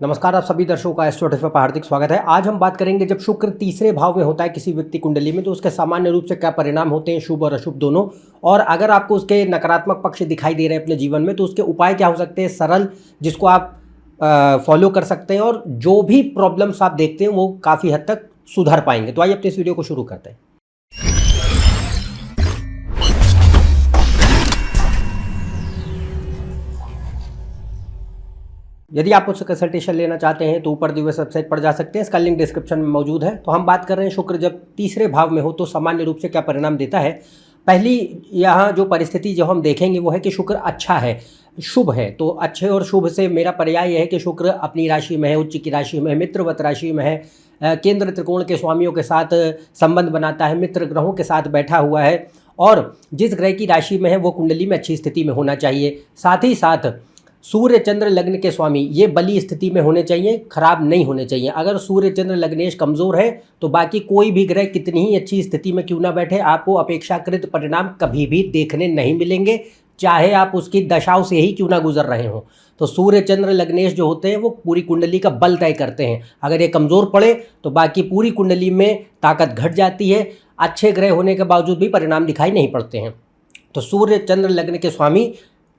नमस्कार, आप सभी दर्शकों का एस्ट्रो टिप्स में हार्दिक स्वागत है। आज हम बात करेंगे जब शुक्र तीसरे भाव में होता है किसी व्यक्ति कुंडली में तो उसके सामान्य रूप से क्या परिणाम होते हैं, शुभ और अशुभ दोनों। और अगर आपको उसके नकारात्मक पक्ष दिखाई दे रहे हैं अपने जीवन में तो उसके उपाय क्या हो सकते हैं सरल, जिसको आप फॉलो कर सकते हैं और जो भी प्रॉब्लम्स आप देखते हैं वो काफ़ी हद तक सुधर पाएंगे। तो आइए अपने इस वीडियो को शुरू करते हैं। यदि आप मुझसे कंसल्टेशन लेना चाहते हैं तो ऊपर दिए हुए वेबसाइट पर जा सकते हैं, इसका लिंक डिस्क्रिप्शन में मौजूद है। तो हम बात कर रहे हैं शुक्र जब तीसरे भाव में हो तो सामान्य रूप से क्या परिणाम देता है। पहली यहाँ जो परिस्थिति जो हम देखेंगे वो है कि शुक्र अच्छा है, शुभ है। तो अच्छे और शुभ से मेरा पर्याय यह है कि शुक्र अपनी राशि में है, उच्च की राशि में है, मित्रवत राशि में है, केंद्र त्रिकोण के स्वामियों के साथ संबंध बनाता है, मित्र ग्रहों के साथ बैठा हुआ है और जिस ग्रह की राशि में है वो कुंडली में अच्छी स्थिति में होना चाहिए। साथ ही साथ सूर्य चंद्र लग्न के स्वामी ये बली स्थिति में होने चाहिए, खराब नहीं होने चाहिए। अगर सूर्य चंद्र लग्नेश कमज़ोर है तो बाकी कोई भी ग्रह कितनी ही अच्छी स्थिति में क्यों ना बैठे, आपको अपेक्षाकृत परिणाम कभी भी देखने नहीं मिलेंगे, चाहे आप उसकी दशाओं से ही क्यों ना गुजर रहे हों। तो सूर्य चंद्र लग्नेश जो होते हैं वो पूरी कुंडली का बल तय करते हैं। अगर ये कमज़ोर पड़े तो बाकी पूरी कुंडली में ताकत घट जाती है, अच्छे ग्रह होने के बावजूद भी परिणाम दिखाई नहीं पड़ते हैं। तो सूर्य चंद्र लग्न के स्वामी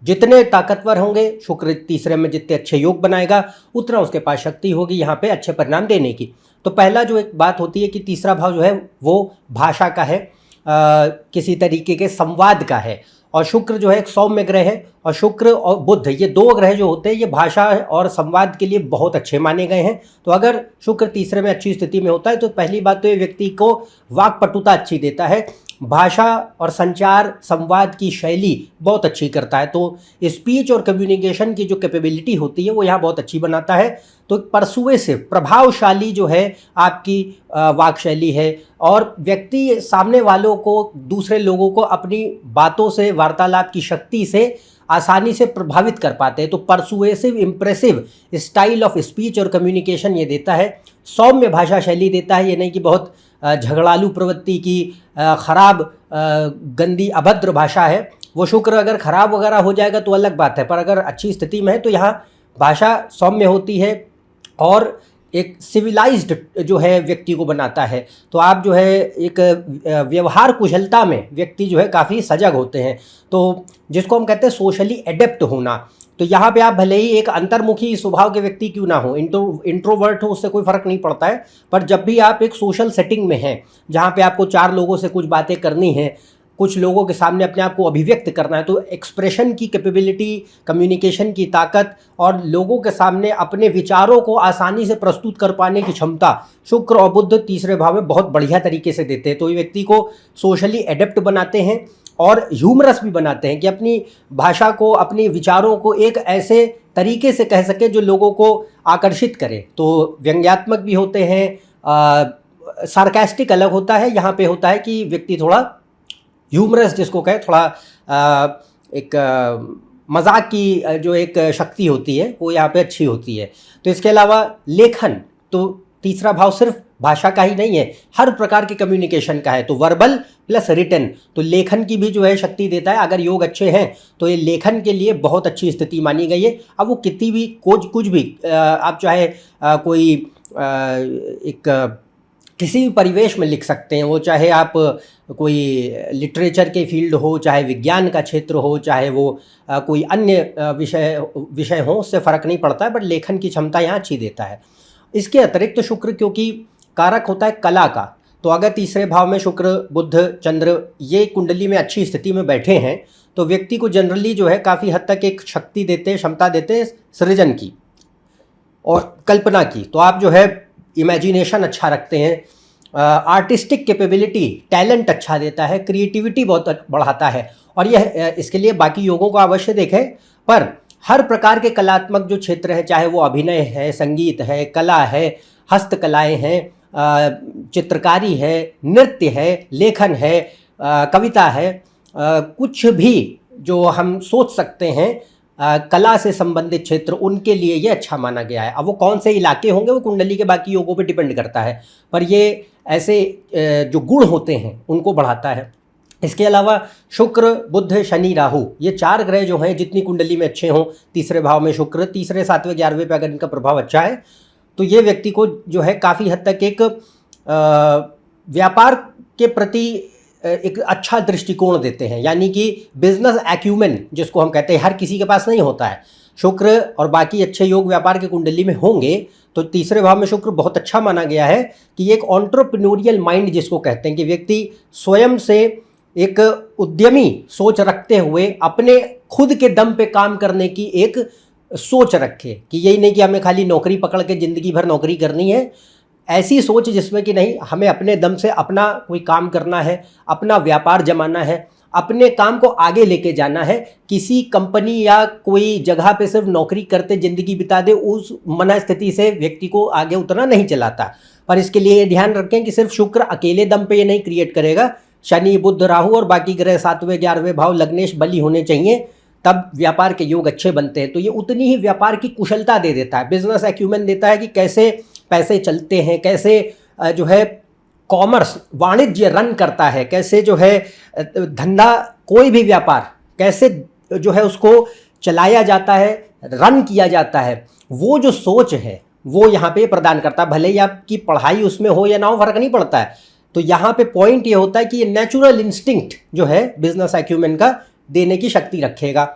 जितने ताकतवर होंगे, शुक्र तीसरे में जितने अच्छे योग बनाएगा उतना उसके पास शक्ति होगी यहाँ पे अच्छे परिणाम देने की। तो पहला जो एक बात होती है कि तीसरा भाव जो है वो भाषा का है, किसी तरीके के संवाद का है। और शुक्र जो है एक सौम्य ग्रह है और शुक्र और बुध ये दो ग्रह जो होते हैं ये भाषा और संवाद के लिए बहुत अच्छे माने गए हैं। तो अगर शुक्र तीसरे में अच्छी स्थिति में होता है तो पहली बात तो ये व्यक्ति को वाक्पटुता अच्छी देता है, भाषा और संचार संवाद की शैली बहुत अच्छी करता है। तो स्पीच और कम्युनिकेशन की जो कैपेबिलिटी होती है वो यहाँ बहुत अच्छी बनाता है। तो परसुएसिव प्रभावशाली जो है आपकी वाक शैली है और व्यक्ति सामने वालों को, दूसरे लोगों को अपनी बातों से, वार्तालाप की शक्ति से आसानी से प्रभावित कर पाते हैं। तो persuasive impressive style of speech और कम्युनिकेशन ये देता है। सौम्य भाषा शैली देता है, ये नहीं कि बहुत झगड़ालू प्रवृत्ति की खराब गंदी अभद्र भाषा है। वो शुक्र अगर खराब वगैरह हो जाएगा तो अलग बात है, पर अगर अच्छी स्थिति में है तो यहाँ भाषा सौम्य होती है और एक सिविलाइज्ड जो है व्यक्ति को बनाता है। तो आप जो है एक व्यवहार कुशलता में व्यक्ति जो है काफ़ी सजग होते हैं, तो जिसको हम कहते हैं सोशली एडेप्ट होना। तो यहाँ पे आप भले ही एक अंतर्मुखी स्वभाव के व्यक्ति क्यों ना हो, इंट्रोवर्ट हो, उससे कोई फ़र्क नहीं पड़ता है, पर जब भी आप एक सोशल सेटिंग में हैं जहाँ पे आपको चार लोगों से कुछ बातें करनी हैं, कुछ लोगों के सामने अपने आप को अभिव्यक्त करना है, तो एक्सप्रेशन की कैपेबिलिटी, कम्युनिकेशन की ताकत और लोगों के सामने अपने विचारों को आसानी से प्रस्तुत कर पाने की क्षमता शुक्र और बुध तीसरे भाव में बहुत बढ़िया तरीके से देते हैं। तो ये व्यक्ति को सोशली एडेप्ट बनाते हैं और ह्यूमरस भी बनाते हैं कि अपनी भाषा को, अपनी विचारों को एक ऐसे तरीके से कह सके जो लोगों को आकर्षित करे। तो व्यंग्यात्मक भी होते हैं, सार्कास्टिक अलग होता है, यहाँ पे होता है कि व्यक्ति थोड़ा ह्यूमरस जिसको कहे, थोड़ा एक मजाक की जो एक शक्ति होती है वो यहाँ पे अच्छी होती है। तो इसके अलावा लेखन, तो तीसरा भाव सिर्फ भाषा का ही नहीं है, हर प्रकार के कम्युनिकेशन का है। तो वर्बल प्लस रिटन, तो लेखन की भी जो है शक्ति देता है। अगर योग अच्छे हैं तो ये लेखन के लिए बहुत अच्छी स्थिति मानी गई है। अब वो कितनी भी कुछ भी आप चाहे कोई एक किसी भी परिवेश में लिख सकते हैं, वो चाहे आप कोई लिटरेचर के फील्ड हो, चाहे विज्ञान का क्षेत्र हो, चाहे वो कोई अन्य विषय हो, उससे फ़र्क नहीं पड़ता है, बट लेखन की क्षमता यहाँ अच्छी देता है। इसके अतिरिक्त शुक्र क्योंकि कारक होता है कला का, तो अगर तीसरे भाव में शुक्र, बुध, चंद्र ये कुंडली में अच्छी स्थिति में बैठे हैं तो व्यक्ति को जनरली जो है काफ़ी हद तक एक शक्ति देते हैं, क्षमता देते हैं सृजन की और कल्पना की। तो आप जो है इमेजिनेशन अच्छा रखते हैं, आर्टिस्टिक कैपेबिलिटी, टैलेंट अच्छा देता है, क्रिएटिविटी बहुत बढ़ाता है। और यह इसके लिए बाकी योगों को अवश्य देखें, पर हर प्रकार के कलात्मक जो क्षेत्र है, चाहे वो अभिनय है, संगीत है, कला है, हस्तकलाएँ हैं, चित्रकारी है, नृत्य है, लेखन है, कविता है, कुछ भी जो हम सोच सकते हैं कला से संबंधित क्षेत्र, उनके लिए ये अच्छा माना गया है। अब वो कौन से इलाके होंगे वो कुंडली के बाकी योगों पे डिपेंड करता है, पर ये ऐसे जो गुण होते हैं उनको बढ़ाता है। इसके अलावा शुक्र, बुध, शनि, राहु, ये 4 ग्रह जो हैं जितनी कुंडली में अच्छे हों, तीसरे भाव में शुक्र, तीसरे, 7वें, 11वें पे अगर इनका प्रभाव अच्छा है तो ये व्यक्ति को जो है काफ़ी हद तक एक व्यापार के प्रति एक अच्छा दृष्टिकोण देते हैं, यानी कि बिजनेस एक्यूमेन जिसको हम कहते हैं, हर किसी के पास नहीं होता है। शुक्र और बाकी अच्छे योग व्यापार की कुंडली में होंगे तो तीसरे भाव में शुक्र बहुत अच्छा माना गया है कि एक एंटरप्रेन्योरियल माइंड जिसको कहते हैं, कि व्यक्ति स्वयं से एक उद्यमी सोच रखते हुए अपने खुद के दम पे काम करने की एक सोच रखे, कि यही नहीं कि हमें खाली नौकरी पकड़ के ज़िंदगी भर नौकरी करनी है। ऐसी सोच जिसमें कि नहीं, हमें अपने दम से अपना कोई काम करना है, अपना व्यापार जमाना है, अपने काम को आगे लेके जाना है। किसी कंपनी या कोई जगह पे सिर्फ नौकरी करते ज़िंदगी बिता दे, उस मनस्थिति से व्यक्ति को आगे उतना नहीं चलाता। पर इसके लिए ध्यान रखें कि सिर्फ शुक्र अकेले दम पे ये नहीं क्रिएट करेगा, शनि, बुध, राहु और बाकी ग्रह 7वें 11वें भाव लग्नेश बली होने चाहिए, तब व्यापार के योग अच्छे बनते हैं। तो ये उतनी ही व्यापार की कुशलता दे देता है, बिजनेस एक्यूमेन देता है कि कैसे पैसे चलते हैं, कैसे जो है कॉमर्स वाणिज्य रन करता है, कैसे जो है धंधा कोई भी व्यापार कैसे जो है उसको चलाया जाता है, रन किया जाता है, वो जो सोच है वो यहाँ पे प्रदान करता है। भले ही आपकी पढ़ाई उसमें हो या ना हो, फर्क नहीं पड़ता है। तो यहाँ पे पॉइंट ये होता है कि ये नेचुरल इंस्टिंक्ट जो है बिजनेस एक्यूमेन का देने की शक्ति रखेगा।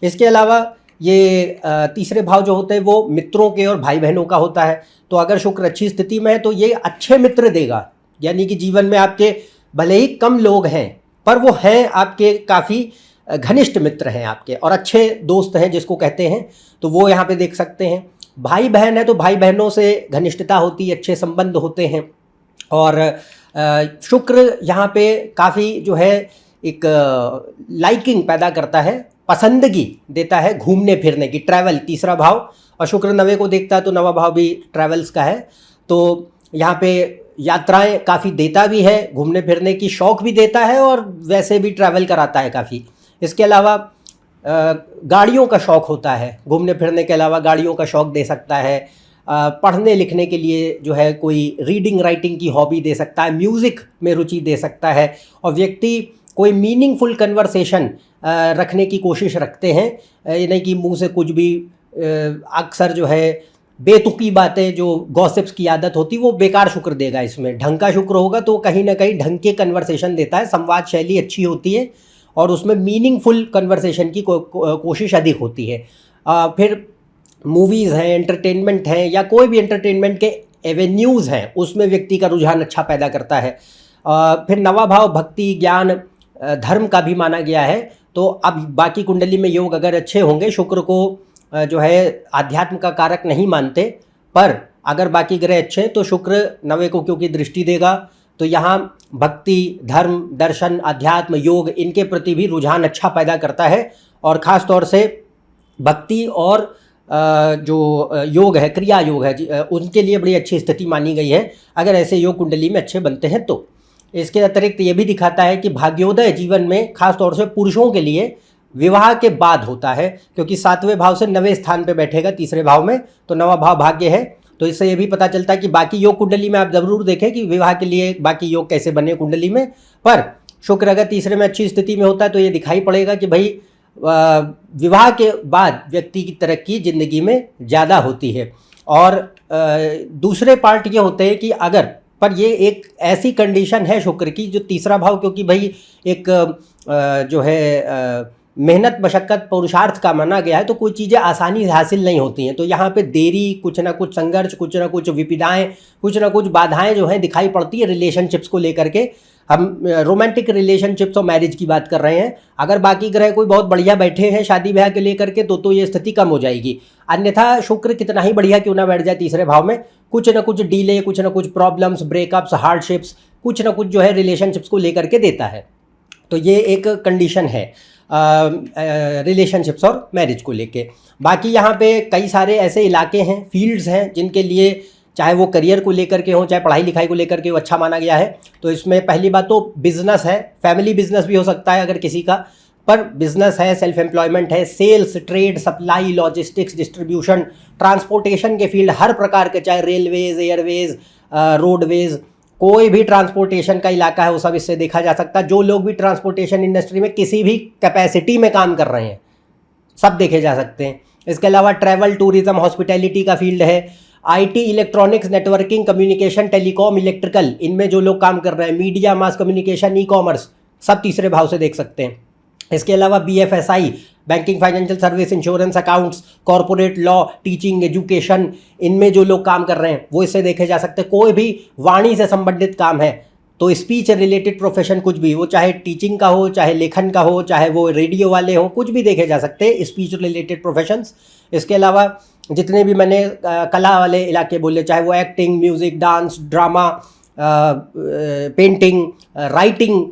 इसके अलावा ये तीसरे भाव जो होते हैं वो मित्रों के और भाई बहनों का होता है। तो अगर शुक्र अच्छी स्थिति में है तो ये अच्छे मित्र देगा, यानी कि जीवन में आपके भले ही कम लोग हैं पर वो हैं आपके काफ़ी घनिष्ठ मित्र हैं आपके, और अच्छे दोस्त हैं जिसको कहते हैं, तो वो यहाँ पे देख सकते हैं। भाई बहन है तो भाई बहनों से घनिष्ठता होती है, अच्छे संबंध होते हैं। और शुक्र यहाँ पे काफ़ी जो है एक लाइकिंग पैदा करता है, पसंदगी देता है घूमने फिरने की, ट्रैवल, तीसरा भाव, और शुक्र 9वें को देखता है तो 9वां भाव भी ट्रैवल्स का है। तो यहाँ पे यात्राएं काफ़ी देता भी है, घूमने फिरने की शौक़ भी देता है और वैसे भी ट्रैवल कराता है काफ़ी। इसके अलावा गाड़ियों का शौक़ होता है, घूमने फिरने के अलावा गाड़ियों का शौक़ दे सकता है। पढ़ने लिखने के लिए जो है कोई रीडिंग राइटिंग की हॉबी दे सकता है, म्यूज़िक में रुचि दे सकता है, और व्यक्ति कोई मीनिंगफुल कन्वर्सेशन रखने की कोशिश रखते हैं। ये नहीं कि मुंह से कुछ भी, अक्सर जो है बेतुकी बातें, जो गॉसिप्स की आदत होती है वो बेकार शुक्र देगा। इसमें ढंग का शुक्र होगा तो कहीं ना कहीं ढंग के कन्वर्सेशन देता है, संवाद शैली अच्छी होती है और उसमें मीनिंगफुल कन्वर्सेशन की कोशिश अधिक होती है। फिर मूवीज़ हैं, एंटरटेनमेंट हैं, या कोई भी एंटरटेनमेंट के एवेन्यूज़ हैं, उसमें व्यक्ति का रुझान अच्छा पैदा करता है। फिर 9वां भाव भक्ति, ज्ञान, धर्म का भी माना गया है। तो अब बाकी कुंडली में योग अगर अच्छे होंगे, शुक्र को जो है आध्यात्म का कारक नहीं मानते, पर अगर बाकी ग्रह अच्छे हैं तो शुक्र 9वें को क्योंकि दृष्टि देगा, तो यहाँ भक्ति, धर्म, दर्शन, अध्यात्म, योग, इनके प्रति भी रुझान अच्छा पैदा करता है। और ख़ास तौर से भक्ति और जो योग है, क्रिया योग है, उनके लिए बड़ी अच्छी स्थिति मानी गई है अगर ऐसे योग कुंडली में अच्छे बनते हैं तो। इसके अतिरिक्त ये भी दिखाता है कि भाग्योदय जीवन में खास तौर से पुरुषों के लिए विवाह के बाद होता है, क्योंकि 7वें भाव से 9वें स्थान पे बैठेगा तीसरे भाव में, तो 9वां भाव भाग्य है। तो इससे ये भी पता चलता है कि बाकी योग कुंडली में आप ज़रूर देखें कि विवाह के लिए बाकी योग कैसे बने कुंडली में, पर शुक्र अगर तीसरे में अच्छी स्थिति में होता है तो ये दिखाई पड़ेगा कि भाई विवाह के बाद व्यक्ति की तरक्की ज़िंदगी में ज़्यादा होती है। और दूसरे पार्ट ये होते हैं कि अगर, पर ये एक ऐसी कंडीशन है शुक्र की, जो तीसरा भाव क्योंकि भाई एक जो है मेहनत, मशक्क़त, पुरुषार्थ का माना गया है, तो कोई चीज़ें आसानी से हासिल नहीं होती हैं। तो यहाँ पे देरी, कुछ ना कुछ संघर्ष, कुछ ना कुछ विपदाएं, कुछ ना कुछ बाधाएं जो हैं दिखाई पड़ती है रिलेशनशिप्स को लेकर के। हम रोमांटिक रिलेशनशिप्स और मैरिज की बात कर रहे हैं। अगर बाकी ग्रह कोई बहुत बढ़िया बैठे हैं शादी ब्याह के लेकर के तो ये स्थिति कम हो जाएगी। अन्यथा शुक्र कितना ही बढ़िया क्यों ना बैठ जाए तीसरे भाव में, कुछ ना कुछ डीले, कुछ ना कुछ प्रॉब्लम्स, ब्रेकअप्स, हार्डशिप्स, कुछ ना कुछ जो है रिलेशनशिप्स को लेकर के देता है। तो ये एक कंडीशन है रिलेशनशिप्स और मैरिज को लेके। बाकी यहाँ पे कई सारे ऐसे इलाके हैं, फील्ड्स हैं, जिनके लिए चाहे वो करियर को लेकर के हो, चाहे पढ़ाई लिखाई को लेकर के हो, अच्छा माना गया है। तो इसमें पहली बात तो बिजनेस है, फैमिली बिजनेस भी हो सकता है अगर किसी का, पर बिजनेस है, सेल्फ एम्प्लॉयमेंट है, sales, trade, supply, logistics, distribution, transportation के फील्ड हर प्रकार के, चाहे रेलवेज, एयरवेज, रोडवेज, कोई भी ट्रांसपोर्टेशन का इलाका है वो सब इससे देखा जा सकता है। जो लोग भी ट्रांसपोर्टेशन इंडस्ट्री में किसी भी कैपेसिटी में काम कर रहे हैं सब देखे जा सकते हैं। इसके अलावा ट्रैवल, टूरिज्म, हॉस्पिटैलिटी का फील्ड है, IT, electronics, networking, communication, telecom, electrical, इनमें जो लोग काम कर रहे हैं, media, mass communication, e commerce, सब तीसरे भाव से देख सकते हैं। इसके अलावा BFSI, banking, financial service, insurance, accounts, corporate law, teaching, education, इनमें जो लोग काम कर रहे हैं वो इससे देखे जा सकते हैं। कोई भी वाणी से संबंधित काम है तो स्पीच रिलेटेड प्रोफेशन कुछ भी, वो चाहे टीचिंग का हो, चाहे लेखन का हो, चाहे वो रेडियो वाले हो, कुछ भी देखे जा सकते हैं स्पीच रिलेटेड प्रोफेशंस। इसके अलावा जितने भी मैंने कला वाले इलाके बोले, चाहे वो acting, music, dance, drama, painting, writing,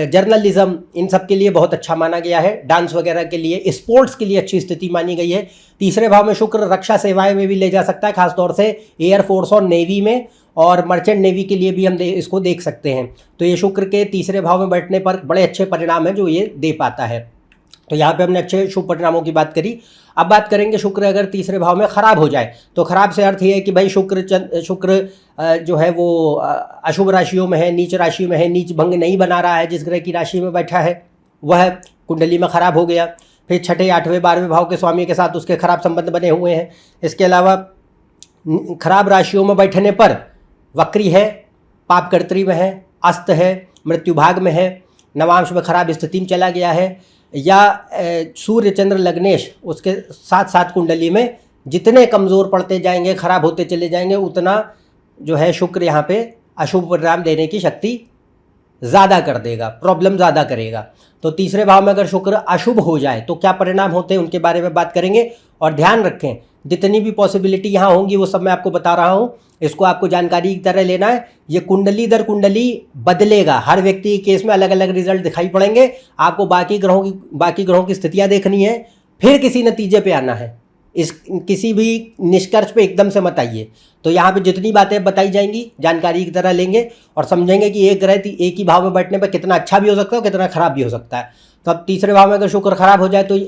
journalism, इन सब के लिए बहुत अच्छा माना गया है। डांस वगैरह के लिए, स्पोर्ट्स के लिए अच्छी स्थिति मानी गई है। तीसरे भाव में शुक्र रक्षा सेवाएं में भी ले जा सकता है, खासतौर से एयरफोर्स और नेवी में, और मर्चेंट नेवी के लिए भी हम इसको देख सकते हैं। तो ये शुक्र के तीसरे भाव में बैठने पर बड़े अच्छे परिणाम हैं जो ये दे पाता है। तो यहाँ पे हमने अच्छे शुभ परिणामों की बात करी। अब बात करेंगे शुक्र अगर तीसरे भाव में खराब हो जाए तो खराब से अर्थ ये है कि भाई शुक्र जो है वो अशुभ राशियों में है, नीच राशि में है, नीच भंग नहीं बना रहा है। जिस ग्रह की राशि में बैठा है वह कुंडली में खराब हो गया। फिर छठे, आठवें, 12वें भाव के स्वामी के साथ उसके खराब संबंध बने हुए हैं। इसके अलावा खराब राशियों में बैठने पर वक्री है, पापकर्त्री में है, अस्त है, मृत्यु भाग में है, नवांश में खराब स्थिति में चला गया है, या सूर्य चंद्र लग्नेश उसके साथ साथ कुंडली में जितने कमज़ोर पड़ते जाएंगे, खराब होते चले जाएंगे, उतना जो है शुक्र यहाँ पे अशुभ परिणाम देने की शक्ति ज़्यादा कर देगा, प्रॉब्लम ज़्यादा करेगा। तो तीसरे भाव में अगर शुक्र अशुभ हो जाए तो क्या परिणाम होते हैं उनके बारे में बात करेंगे। और ध्यान रखें जितनी भी पॉसिबिलिटी यहाँ होंगी वो सब मैं आपको बता रहा हूँ, इसको आपको जानकारी की तरह लेना है। ये कुंडली दर कुंडली बदलेगा, हर व्यक्ति के केस में अलग अलग रिजल्ट दिखाई पड़ेंगे। आपको बाकी ग्रहों की स्थितियाँ देखनी है, फिर किसी नतीजे पे आना है। किसी भी निष्कर्ष पे एकदम से मत आइए। तो यहाँ पे जितनी बातें बताई जाएंगी जानकारी की तरह लेंगे और समझेंगे कि एक ग्रह एक ही भाव में बैठने पर कितना अच्छा भी हो सकता है और कितना खराब भी हो सकता है। तो अब तीसरे भाव में अगर शुक्र खराब हो जाए तो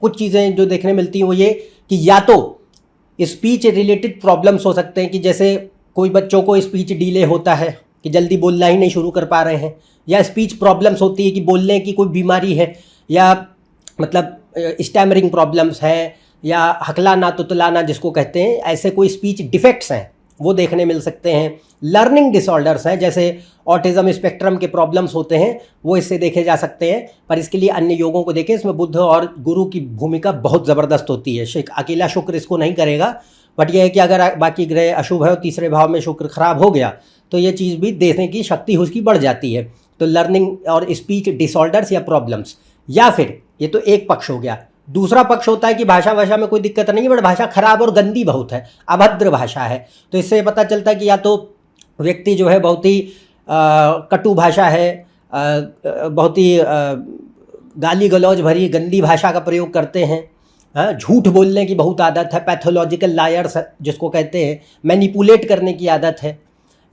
कुछ चीज़ें जो देखने मिलती हैं वो ये कि या तो स्पीच रिलेटेड प्रॉब्लम्स हो सकते हैं, कि जैसे कोई बच्चों को स्पीच डिले होता है कि जल्दी बोलना ही नहीं शुरू कर पा रहे हैं, या स्पीच प्रॉब्लम्स होती है कि बोलने की कोई बीमारी है, या मतलब स्टैमरिंग प्रॉब्लम्स है, या हकलाना तुतलाना जिसको कहते हैं, ऐसे कोई स्पीच डिफेक्ट्स हैं वो देखने मिल सकते हैं। लर्निंग डिसऑर्डर्स हैं जैसे ऑटिज़म स्पेक्ट्रम के प्रॉब्लम्स होते हैं वो इससे देखे जा सकते हैं, पर इसके लिए अन्य योगों को देखें। इसमें बुध और गुरु की भूमिका बहुत ज़बरदस्त होती है, अकेला शुक्र इसको नहीं करेगा। बट यह है कि अगर बाकी ग्रह अशुभ है और तीसरे भाव में शुक्र खराब हो गया तो ये चीज़ भी देखने की शक्ति उसकी बढ़ जाती है। तो लर्निंग और स्पीच डिसऑर्डर्स या प्रॉब्लम्स, या फिर ये तो एक पक्ष हो गया। दूसरा पक्ष होता है कि भाषा में कोई दिक्कत नहीं है, बट भाषा खराब और गंदी बहुत है, अभद्र भाषा है। तो इससे पता चलता है कि या तो व्यक्ति जो है बहुत ही कटु भाषा है, बहुत ही गाली गलौज भरी गंदी भाषा का प्रयोग करते हैं, झूठ बोलने की बहुत आदत है, पैथोलॉजिकल लायर्स जिसको कहते हैं, मैनिपुलेट करने की आदत है,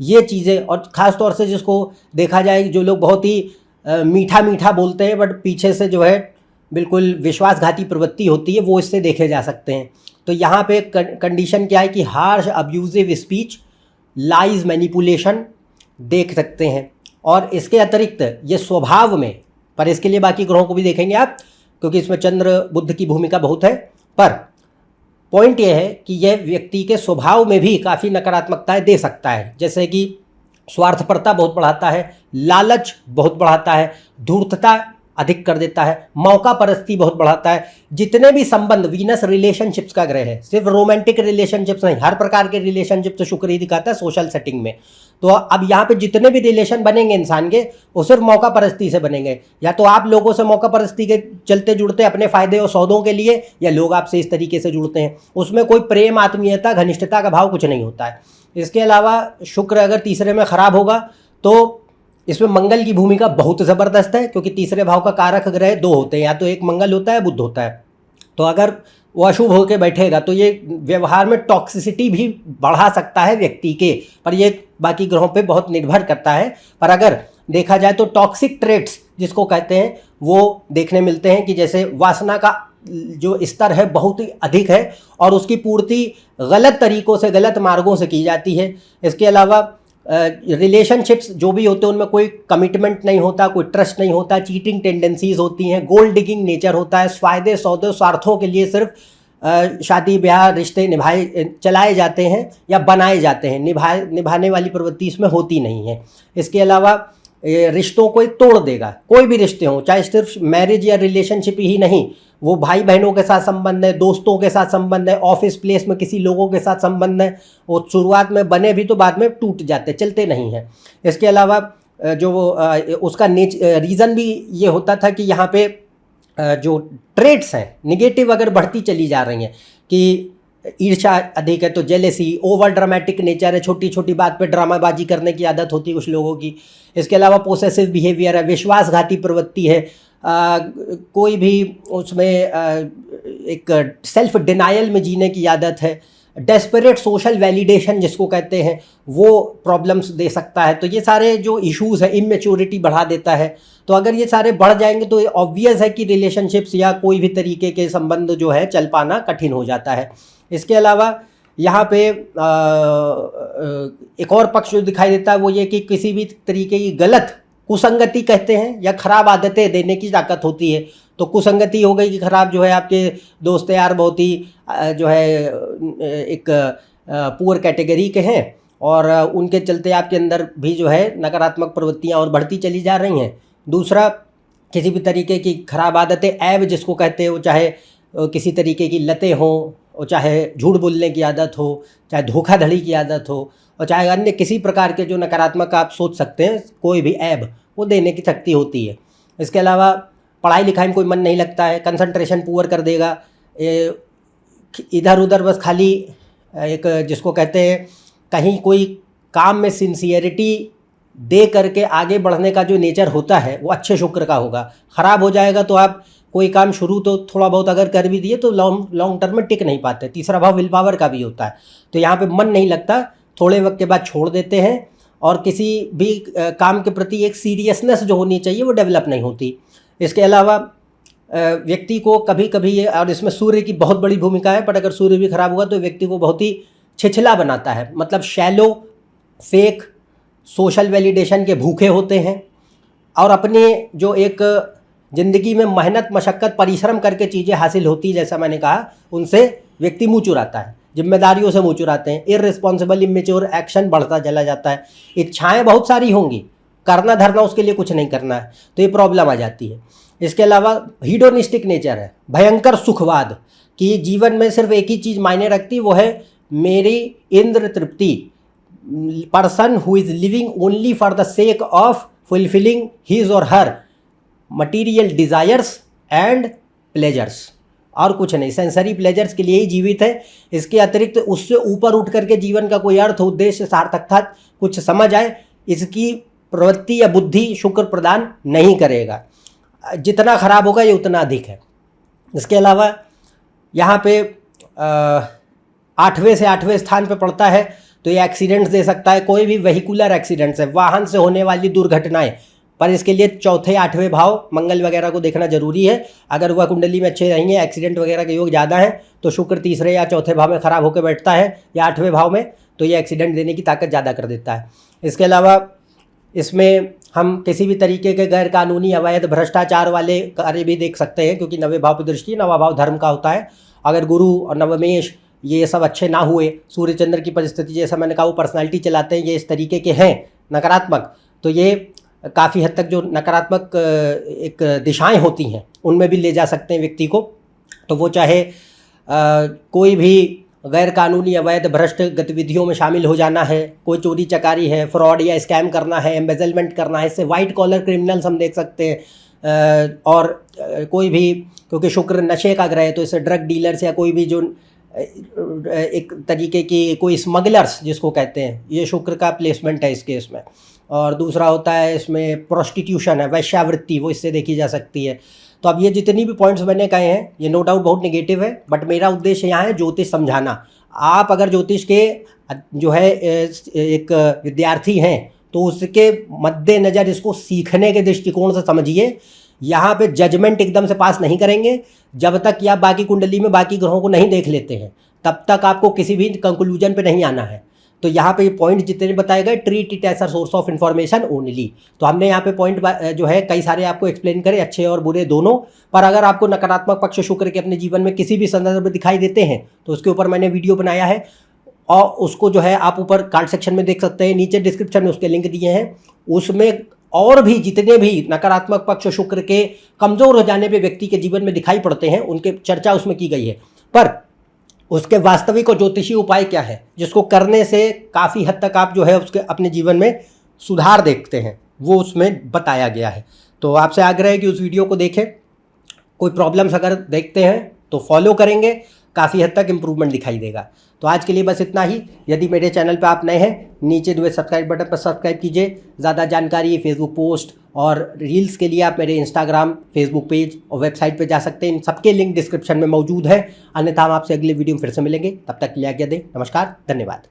ये चीज़ें। और ख़ास तौर से जिसको देखा जाए जो लोग बहुत ही मीठा मीठा बोलते हैं बट पीछे से जो है बिल्कुल विश्वासघाती प्रवृत्ति होती है, वो इससे देखे जा सकते हैं। तो यहाँ पे कंडीशन क्या है कि harsh abusive speech, lies, manipulation देख सकते हैं। और इसके अतिरिक्त ये स्वभाव में, पर इसके लिए बाकी ग्रहों को भी देखेंगे आप, क्योंकि इसमें चंद्र बुध की भूमिका बहुत है। पर पॉइंट ये है कि यह व्यक्ति के स्वभाव में भी काफ़ी नकारात्मकताएं दे सकता है, जैसे कि स्वार्थपरता बहुत बढ़ाता है, लालच बहुत बढ़ाता है, धूर्तता अधिक कर देता है, मौका परस्ती बहुत बढ़ाता है। जितने भी संबंध, वीनस रिलेशनशिप्स का ग्रह है, सिर्फ रोमांटिक रिलेशनशिप्स नहीं, हर प्रकार के रिलेशनशिप तो शुक्र ही दिखाता है सोशल सेटिंग में। तो अब यहाँ पे जितने भी रिलेशन बनेंगे इंसान के वो सिर्फ मौका परस्ती से बनेंगे। या तो आप लोगों से मौका परस्ती के चलते जुड़ते हैं अपने फायदे और सौदों के लिए, या लोग आपसे इस तरीके से जुड़ते हैं, उसमें कोई प्रेम, आत्मीयता, घनिष्ठता का भाव कुछ नहीं होता है। इसके अलावा शुक्र अगर तीसरे में खराब होगा तो इसमें मंगल की भूमिका बहुत ज़बरदस्त है, क्योंकि तीसरे भाव का कारक ग्रह दो होते हैं, या तो एक मंगल होता है, बुध होता है। तो अगर वो अशुभ होकर बैठेगा तो ये व्यवहार में टॉक्सिसिटी भी बढ़ा सकता है व्यक्ति के, पर ये बाकी ग्रहों पे बहुत निर्भर करता है। पर अगर देखा जाए तो टॉक्सिक ट्रेट्स जिसको कहते हैं वो देखने मिलते हैं, कि जैसे वासना का जो स्तर है बहुत ही अधिक है और उसकी पूर्ति गलत तरीक़ों से, गलत मार्गों से की जाती है। इसके अलावा रिलेशनशिप्स जो भी होते हैं उनमें कोई कमिटमेंट नहीं होता, कोई ट्रस्ट नहीं होता, चीटिंग टेंडेंसीज होती हैं, गोल्ड डिगिंग नेचर होता है, फायदे सौदे स्वार्थों के लिए सिर्फ शादी ब्याह रिश्ते चलाए जाते हैं या बनाए जाते हैं, निभाने वाली प्रवृत्ति इसमें होती नहीं है। इसके अलावा रिश्तों को तोड़ देगा, कोई भी रिश्ते हों, चाहे सिर्फ मैरिज या रिलेशनशिप ही नहीं, वो भाई बहनों के साथ संबंध है, दोस्तों के साथ संबंध है, ऑफिस प्लेस में किसी लोगों के साथ संबंध है, वो शुरुआत में बने भी तो बाद में टूट जाते, चलते नहीं हैं। इसके अलावा जो उसका रीज़न भी ये होता था कि यहाँ पे जो ट्रेड्स हैं निगेटिव अगर बढ़ती चली जा रही हैं कि ईर्ष्या अधिक है तो जेलेसी, ओवर ड्रामेटिक नेचर है, छोटी छोटी बात पे ड्रामाबाजी करने की आदत होती है कुछ लोगों की। इसके अलावा पोसेसिव बिहेवियर है, विश्वासघाती प्रवृत्ति है, कोई भी उसमें एक सेल्फ डिनायल में जीने की आदत है, डेस्परेट सोशल वैलिडेशन जिसको कहते हैं वो प्रॉब्लम्स दे सकता है। तो ये सारे जो इश्यूज़ है, इमेच्योरिटी बढ़ा देता है। तो अगर ये सारे बढ़ जाएंगे तो ऑब्वियस है कि रिलेशनशिप्स या कोई भी तरीके के संबंध जो है चल पाना कठिन हो जाता है। इसके अलावा यहाँ पे एक और पक्ष जो दिखाई देता है वो ये कि किसी भी तरीके की गलत कुसंगति कहते हैं या खराब आदतें देने की ताकत होती है। तो कुसंगति हो गई कि खराब जो है आपके दोस्त यार बहुत ही जो है एक पुअर कैटेगरी के हैं और उनके चलते आपके अंदर भी जो है नकारात्मक प्रवृत्तियाँ और बढ़ती चली जा रही हैं। दूसरा, किसी भी तरीके की खराब आदतें, ऐब जिसको कहते हैं, वो चाहे किसी तरीके की लतें हों, और चाहे झूठ बोलने की आदत हो, चाहे धोखाधड़ी की आदत हो, और चाहे अन्य किसी प्रकार के जो नकारात्मक आप सोच सकते हैं कोई भी ऐब, वो देने की शक्ति होती है। इसके अलावा पढ़ाई लिखाई में कोई मन नहीं लगता है, कंसंट्रेशन पुअर कर देगा, इधर उधर बस खाली एक जिसको कहते हैं कहीं कोई काम में सिंसियरिटी दे करके आगे बढ़ने का जो नेचर होता है वो अच्छे शुक्र का होगा। ख़राब हो जाएगा तो आप कोई काम शुरू तो थोड़ा बहुत अगर कर भी दिए तो लॉन्ग टर्म में टिक नहीं पाते। तीसरा भाव विल पावर का भी होता है, तो यहाँ पे मन नहीं लगता, थोड़े वक्त के बाद छोड़ देते हैं और किसी भी काम के प्रति एक सीरियसनेस जो होनी चाहिए वो डेवलप नहीं होती। इसके अलावा व्यक्ति को कभी कभी और इसमें सूर्य की बहुत बड़ी भूमिका है, पर अगर सूर्य भी खराब हुआ तो व्यक्ति को बहुत ही छिछला बनाता है, मतलब शैलो, फेक, सोशल वैलिडेशन के भूखे होते हैं और अपने जो एक ज़िंदगी में मेहनत मशक्क़त परिश्रम करके चीज़ें हासिल होती, जैसा मैंने कहा, उनसे व्यक्ति मुँह चुराता है, जिम्मेदारियों से मुँह चुराते हैं, इररिस्पॉन्सिबल इमेच्योर एक्शन बढ़ता चला जाता है। इच्छाएं बहुत सारी होंगी, करना धरना उसके लिए कुछ नहीं करना है, तो ये प्रॉब्लम आ जाती है। इसके अलावा हीडोनिस्टिक नेचर है, भयंकर सुखवाद, कि जीवन में सिर्फ एक ही चीज़ मायने रखती, वो है मेरी इंद्र तृप्ति। Person who is living only for the sake of fulfilling his or her material desires and pleasures, और कुछ नहीं, सेंसरी प्लेजर्स के लिए ही जीवित है। इसके अतिरिक्त उससे ऊपर उठ करके जीवन का कोई अर्थ, उद्देश्य, सार्थकता कुछ समझ आए, इसकी प्रवृत्ति या बुद्धि शुक्र प्रदान नहीं करेगा। जितना खराब होगा ये उतना अधिक है। इसके अलावा यहाँ पे 8वें से 8वें स्थान पे पड़ता है, तो ये एक्सीडेंट्स दे सकता है, कोई भी वेहिकुलर एक्सीडेंट्स है, वाहन से होने वाली दुर्घटनाएं, पर इसके लिए चौथे 8वें भाव मंगल वगैरह को देखना जरूरी है। अगर वह कुंडली में अच्छे रहेंगे, एक्सीडेंट वगैरह के योग ज़्यादा हैं, तो शुक्र तीसरे या चौथे भाव में खराब होकर बैठता है या 8वें भाव में, तो ये एक्सीडेंट देने की ताकत ज़्यादा कर देता है। इसके अलावा इसमें हम किसी भी तरीके के गैर कानूनी, अवैध, भ्रष्टाचार वाले कार्य भी देख सकते हैं, क्योंकि 9वें भाव की दृष्टि, 9वां भाव धर्म का होता है। अगर गुरु और नवमेश ये सब अच्छे ना हुए, सूर्य चंद्र की परिस्थिति जैसा मैंने कहा वो पर्सनालिटी चलाते हैं, ये इस तरीके के हैं नकारात्मक, तो ये काफ़ी हद तक जो नकारात्मक एक दिशाएं होती हैं उनमें भी ले जा सकते हैं व्यक्ति को। तो वो चाहे कोई भी गैर कानूनी, अवैध, भ्रष्ट गतिविधियों में शामिल हो जाना है, कोई चोरी चकारी है, फ्रॉड या स्कैम करना है, एम्बेजलमेंट करना है, इससे वाइट कॉलर क्रिमिनल्स हम देख सकते हैं। और कोई भी, क्योंकि शुक्र नशे का ग्रह है, तो इससे ड्रग डीलर्स या कोई भी जो एक तरीके की कोई स्मगलर्स जिसको कहते हैं, ये शुक्र का प्लेसमेंट है इस केस में। और दूसरा होता है इसमें प्रोस्टिट्यूशन है, वैश्यावृत्ति, वो इससे देखी जा सकती है। तो अब ये जितनी भी पॉइंट्स मैंने कहे हैं ये नो डाउट बहुत नेगेटिव है, बट मेरा उद्देश्य यहाँ है ज्योतिष समझाना। आप अगर ज्योतिष के जो है एक विद्यार्थी हैं तो उसके मद्देनज़र इसको सीखने के दृष्टिकोण से समझिए। यहाँ पे जजमेंट एकदम से पास नहीं करेंगे, जब तक कि आप बाकी कुंडली में बाकी ग्रहों को नहीं देख लेते हैं तब तक आपको किसी भी कंक्लूजन पे नहीं आना है। तो यहाँ पे ये पॉइंट जितने बताए गए, treat it as a source of information only. तो हमने यहाँ पे पॉइंट जो है कई सारे आपको एक्सप्लेन करे, अच्छे और बुरे दोनों। पर अगर आपको नकारात्मक पक्ष शुक्र के अपने जीवन में किसी भी संदर्भ में दिखाई देते हैं तो उसके ऊपर मैंने वीडियो बनाया है और उसको जो है आप ऊपर कार्ड सेक्शन में देख सकते हैं, नीचे डिस्क्रिप्शन में उसके लिंक दिए हैं। उसमें और भी जितने भी नकारात्मक पक्ष शुक्र के कमज़ोर हो जाने पे व्यक्ति के जीवन में दिखाई पड़ते हैं उनके चर्चा उसमें की गई है। पर उसके वास्तविक और ज्योतिषीय उपाय क्या है जिसको करने से काफ़ी हद तक आप जो है उसके अपने जीवन में सुधार देखते हैं, वो उसमें बताया गया है। तो आपसे आग्रह है कि उस वीडियो को देखें। कोई प्रॉब्लम्स अगर देखते हैं तो फॉलो करेंगे, काफ़ी हद तक इम्प्रूवमेंट दिखाई देगा। तो आज के लिए बस इतना ही। यदि मेरे चैनल पर आप नए हैं, नीचे दिए सब्सक्राइब बटन पर सब्सक्राइब कीजिए। ज़्यादा जानकारी फेसबुक पोस्ट और रील्स के लिए आप मेरे इंस्टाग्राम, फेसबुक पेज और वेबसाइट पर जा सकते हैं। इन सबके लिंक डिस्क्रिप्शन में मौजूद है। अन्यथा हम आपसे अगले वीडियो में फिर से मिलेंगे। तब तक के लिए आज्ञा दें। नमस्कार, धन्यवाद।